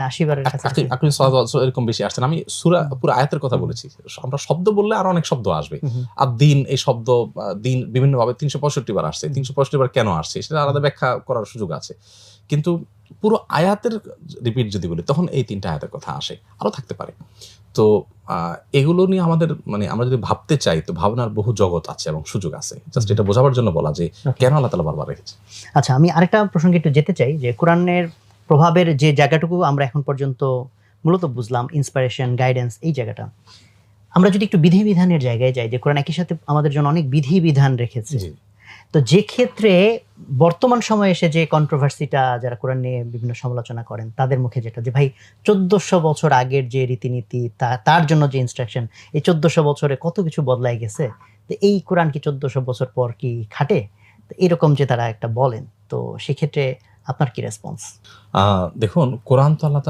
80 বারের কাছাকাছি। আপনি এরকম বেশি আসছেন। আমি সূরা পুরো আয়াতের কথা বলেছি। আমরা শব্দ বললে আরো অনেক শব্দ আসবে। আর দিন এই শব্দ দিন বিভিন্নভাবে ৩৬৫ বার আসছে। ৩৬৫ বার কেন আসছে সেটা আলাদা ব্যাখ্যা করার সুযোগ আছে। কিন্তু পুরো আয়াতের রিপিট যদি বলি তখন এই ৩টা আয়াতের কথা আসে। আরো থাকতে পারে। তো এগুলো নিয়ে আমাদের মানে আমরা যদি ভাবতে চাই তো ভাবনার বহু জগৎ আছে এবং সুযোগ আছে। জাস্ট এটা বোঝাবার জন্য বলা যে কেন আল্লাহ তাআলা বারবার রেখেছে। আচ্ছা, আমি আরেকটা প্রসঙ্গে একটু যেতে চাই যে কোরআনের প্রভাবের যে জায়গাটুকু আমরা এখন পর্যন্ত মূলত বুঝলাম, ইন্সপিরেশন, গাইডেন্স, এই জায়গাটা। আমরা যদি একটু বিধিবিধানের জায়গায় যাই, যে কোরআন একই সাথে আমাদের জন্য অনেক বিধিবিধান রেখেছে। তো যে ক্ষেত্রে বর্তমান সময়ে এসে যে কন্ট্রোভার্সিটা যারা কোরআন নিয়ে বিভিন্ন সমালোচনা করেন তাদের মুখে যেটা যে ভাই 1400 বছর আগের যে রীতিনীতি তার জন্য যে ইনস্ট্রাকশন, এই 1400 বছরে কত কিছু বদলাই গেছে, তো এই কোরআন কি 1400 বছর পর কি খাটে? তো এরকম যে তারা একটা বলেন, তো সেক্ষেত্রে আপনার কি রেসপন্স? দেখুন কোরআন তো আল্লাহ